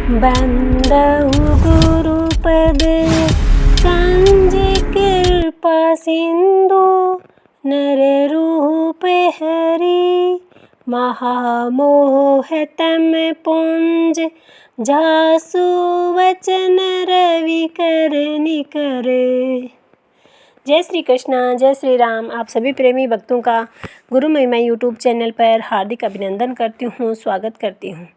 बंदहु गुरुपद संज कृपा सिंधु नर रूप हरि महामोह तम पुंज जासु वचन रवि कर निकर। जय श्री कृष्णा, जय श्री राम। आप सभी प्रेमी भक्तों का गुरु महिमा यूट्यूब चैनल पर हार्दिक अभिनंदन करती हूँ, स्वागत करती हूँ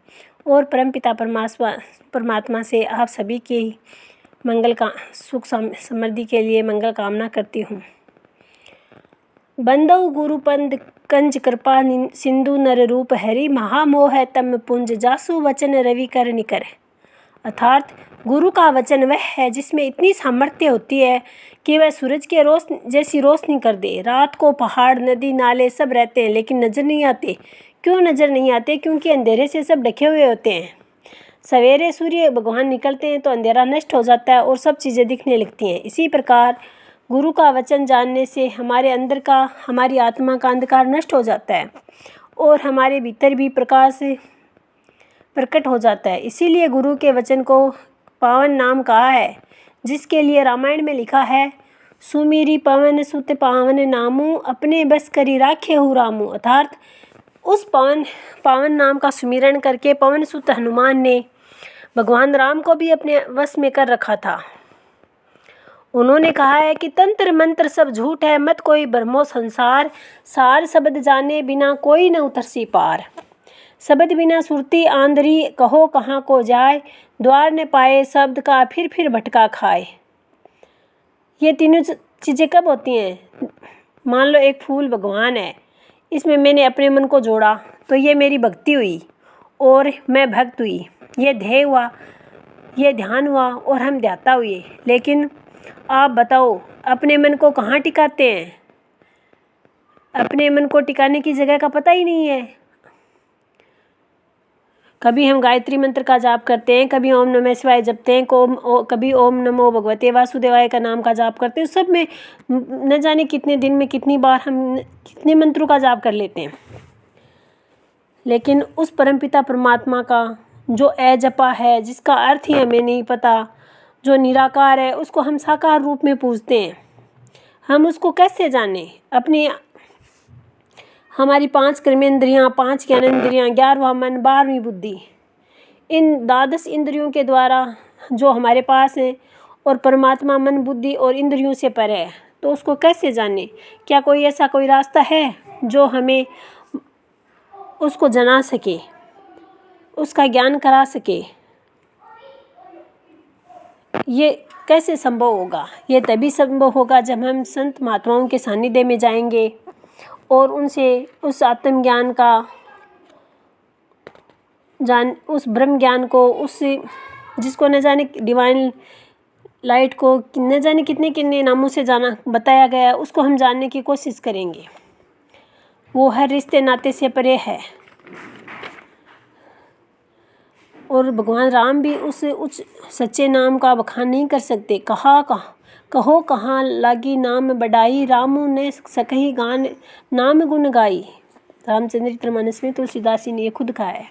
और परमपिता परमात्मा से आप सभी की मंगल का सुख समृद्धि के लिए मंगल कामना करती हूँ। बंदौ गुरुपद कंज कृपा सिंधु नर रूप हरि महामोह तम पुंज जासु वचन रवि कर निकर। अर्थात गुरु का वचन वह है जिसमें इतनी सामर्थ्य होती है कि वह सूरज के जैसी रोशनी कर दे। रात को पहाड़, नदी, नाले सब रहते हैं लेकिन नज़र नहीं आते। क्यों नज़र नहीं आते? क्योंकि अंधेरे से सब ढके हुए होते हैं। सवेरे सूर्य भगवान निकलते हैं तो अंधेरा नष्ट हो जाता है और सब चीज़ें दिखने लगती हैं। इसी प्रकार गुरु का वचन जानने से हमारे अंदर का, हमारी आत्मा का अंधकार नष्ट हो जाता है और हमारे भीतर भी प्रकाश प्रकट हो जाता है। इसीलिए गुरु के वचन को पावन नाम कहा है, जिसके लिए रामायण में लिखा है, सुमिरी पवन सुत पावन नामू अपने बस करी राखे हूँ रामू। अर्थात उस पावन नाम का सुमिरन करके पवन सुत हनुमान ने भगवान राम को भी अपने वश में कर रखा था। उन्होंने कहा है कि तंत्र मंत्र सब झूठ है, मत कोई भ्रमो संसार, सार शब्द जाने बिना कोई न उतरसी पार। शब्द बिना सुरती आंधरी, कहो कहाँ को जाए, द्वार न पाए शब्द का फिर भटका खाए। ये तीनों चीज़ें कब होती हैं? मान लो एक फूल भगवान है, इसमें मैंने अपने मन को जोड़ा तो ये मेरी भक्ति हुई और मैं भक्त हुई, ये ध्येय हुआ, ये ध्यान हुआ और हम ध्याता हुए। लेकिन आप बताओ, अपने मन को कहाँ टिकाते हैं? अपने मन को टिकाने की जगह का पता ही नहीं है। कभी हम गायत्री मंत्र का जाप करते हैं, कभी ओम नमः शिवाय जपते हैं, कभी ओम नमो भगवते वासुदेवाय का नाम का जाप करते हैं। सब में न जाने कितने दिन में कितनी बार हम कितने मंत्रों का जाप कर लेते हैं। लेकिन उस परमपिता परमात्मा का जो अजपा है, जिसका अर्थ ही हमें नहीं पता, जो निराकार है, उसको हम साकार रूप में पूजते हैं। हम उसको कैसे जाने? हमारी 5 कर्मेंद्रियाँ, 5 ज्ञानेंद्रियाँ, 11वां मन, 12वीं बुद्धि, इन 12 इंद्रियों के द्वारा जो हमारे पास है और परमात्मा मन, बुद्धि और इंद्रियों से परे है, तो उसको कैसे जाने? क्या कोई ऐसा कोई रास्ता है जो हमें उसको जना सके, उसका ज्ञान करा सके? ये कैसे संभव होगा? ये तभी संभव होगा जब हम संत महात्माओं के सानिध्य में जाएंगे और उनसे उस आत्मज्ञान का उस ब्रह्म ज्ञान को, उस जिसको न जाने डिवाइन लाइट को न जाने कितने कितने नामों से जाना बताया गया, उसको हम जानने की कोशिश करेंगे। वो हर रिश्ते नाते से परे है और भगवान राम भी उस सच्चे नाम का बखान नहीं कर सकते। कहो कहाँ लागी नाम बढ़ाई, रामू ने सकही गान नाम गुण गाई। रामचरितमानस में तुलसीदास जी ने ये खुद कहा है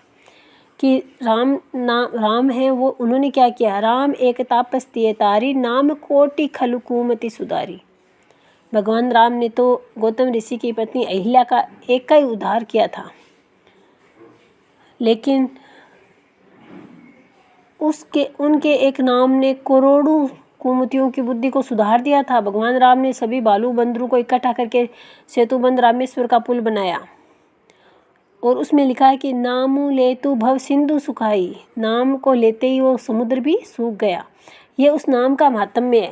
कि राम है वो, उन्होंने क्या किया? राम एक तापस्ती तारी, नाम कोटि खलु कुमति सुधारी। भगवान राम ने तो गौतम ऋषि की पत्नी अहिल्या का एक का ही उद्धार किया था, लेकिन उनके एक नाम ने करोड़ों कुमतियों की बुद्धि को सुधार दिया था। भगवान राम ने सभी बालू बंदरों को इकट्ठा करके सेतुबंध रामेश्वर का पुल बनाया और उसमें लिखा है कि नामु लेतु भव सिंधु सुखाई। नाम को लेते ही वो समुद्र भी सूख गया। ये उस नाम का महात्म्य है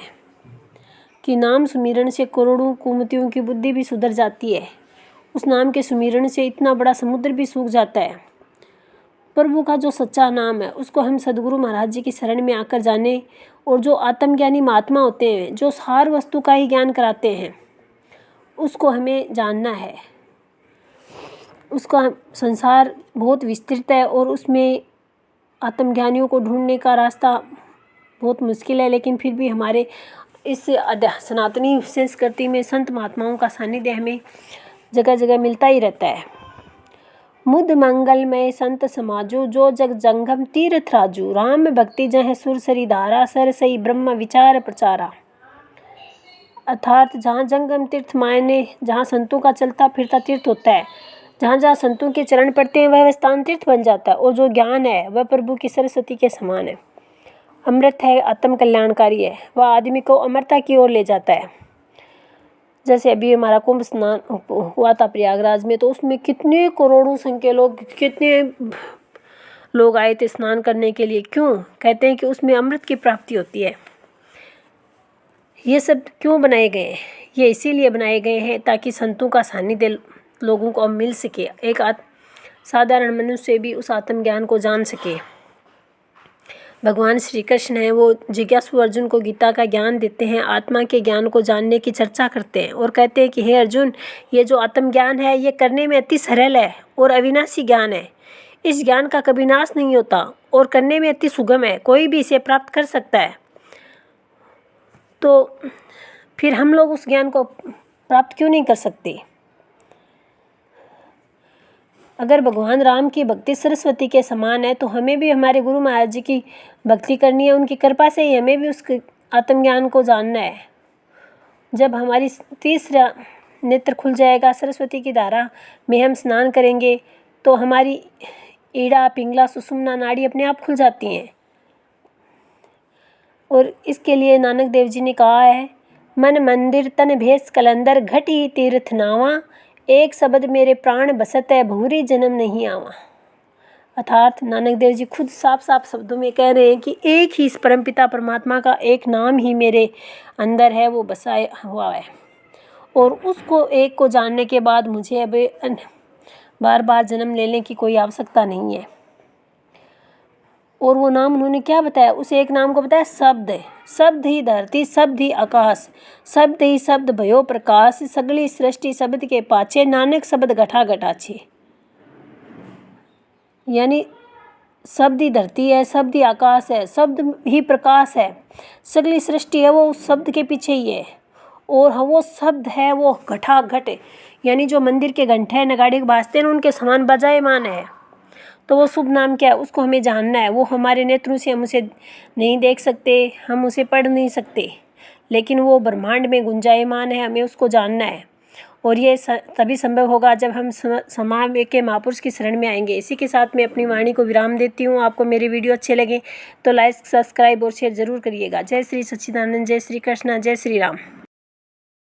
कि नाम सुमिरन से करोड़ों कुमतियों की बुद्धि भी सुधर जाती है। उस नाम के सुमिरन से इतना बड़ा समुद्र भी सूख जाता है। प्रभु का जो सच्चा नाम है उसको हम सदगुरु महाराज जी की शरण में आकर जाने, और जो आत्मज्ञानी महात्मा होते हैं जो सार वस्तु का ही ज्ञान कराते हैं, उसको हमें जानना है। उसका संसार बहुत विस्तृत है और उसमें आत्मज्ञानियों को ढूंढने का रास्ता बहुत मुश्किल है, लेकिन फिर भी हमारे इस सनातनी संस्कृति में संत महात्माओं का सानिध्य हमें जगह जगह मिलता ही रहता है। मुद मंगलमय संत समाजो, जो जग जंगम तीर्थ राजू। राम भक्ति जह सुर सरी धारा, सर सई ब्रह्म विचार प्रचारा। अर्थात जहाँ जंगम तीर्थ मायने जहाँ संतों का चलता फिरता तीर्थ होता है, जहाँ जहाँ संतों के चरण पड़ते हैं वह स्थान तीर्थ बन जाता है। और जो ज्ञान है वह प्रभु की सरस्वती के समान है, अमृत है, आत्म कल्याणकारी है, वह आदमी को अमरता की ओर ले जाता है। जैसे अभी हमारा कुंभ स्नान हुआ था प्रयागराज में, तो उसमें कितने करोड़ों संख्या लोग, कितने लोग आए थे स्नान करने के लिए। क्यों कहते हैं कि उसमें अमृत की प्राप्ति होती है। ये सब क्यों बनाए गए हैं? ये इसीलिए बनाए गए हैं ताकि संतों का सानिध्य लोगों को मिल सके, एक साधारण मनुष्य भी उस आत्मज्ञान को जान सके। भगवान श्री कृष्ण है वो जिज्ञासु अर्जुन को गीता का ज्ञान देते हैं, आत्मा के ज्ञान को जानने की चर्चा करते हैं और कहते हैं कि हे अर्जुन, ये जो आत्मज्ञान है ये करने में अति सरल है और अविनाशी ज्ञान है। इस ज्ञान का कभी नाश नहीं होता और करने में अति सुगम है, कोई भी इसे प्राप्त कर सकता है। तो फिर हम लोग उस ज्ञान को प्राप्त क्यों नहीं कर सकते? अगर भगवान राम की भक्ति सरस्वती के समान है तो हमें भी हमारे गुरु महाराज जी की भक्ति करनी है। उनकी कृपा से ही हमें भी उस आत्मज्ञान को जानना है। जब हमारी तीसरा नेत्र खुल जाएगा, सरस्वती की धारा में हम स्नान करेंगे, तो हमारी ईड़ा, पिंगला, सुषुम्ना नाड़ी अपने आप खुल जाती हैं। और इसके लिए नानक देव जी ने कहा है, मन मंदिर तन भेष कलंदर, घटी तीर्थ नावा, एक शब्द मेरे प्राण बसत है, भूरी जन्म नहीं आवा। अर्थात नानक देव जी खुद साफ साफ शब्दों में कह रहे हैं कि एक ही इस परमपिता परमात्मा का एक नाम ही मेरे अंदर है, वो बसाया हुआ है। और उसको एक को जानने के बाद मुझे अब बार बार जन्म लेने की कोई आवश्यकता नहीं है। और वो नाम उन्होंने क्या बताया? उस एक नाम को बताया शब्द है। शब्द ही धरती, शब्द ही आकाश, शब्द ही शब्द भयो प्रकाश, सगली सृष्टि शब्द के पाछे, नानक शब्द घटा घटाछे। यानी शब्द ही धरती है, शब्द ही आकाश है, शब्द ही प्रकाश है, सगली सृष्टि है वो उस शब्द के पीछे ही है। और वो शब्द है वो घटा घट, यानी जो मंदिर के घंटे हैं, नगाड़े बाजते हैं, उनके समान बजायमान है। तो वो शुभ नाम क्या है? उसको हमें जानना है। वो हमारे नेत्रों से हम उसे नहीं देख सकते, हम उसे पढ़ नहीं सकते, लेकिन वो ब्रह्मांड में गुंजायमान है, हमें उसको जानना है। और ये तभी संभव होगा जब हम समाज के महापुरुष की शरण में आएंगे। इसी के साथ मैं अपनी वाणी को विराम देती हूँ। आपको मेरे वीडियो अच्छे लगे तो लाइक, सब्सक्राइब और शेयर ज़रूर करिएगा। जय श्री सच्चिदानंद, जय श्री कृष्णा, जय श्री राम।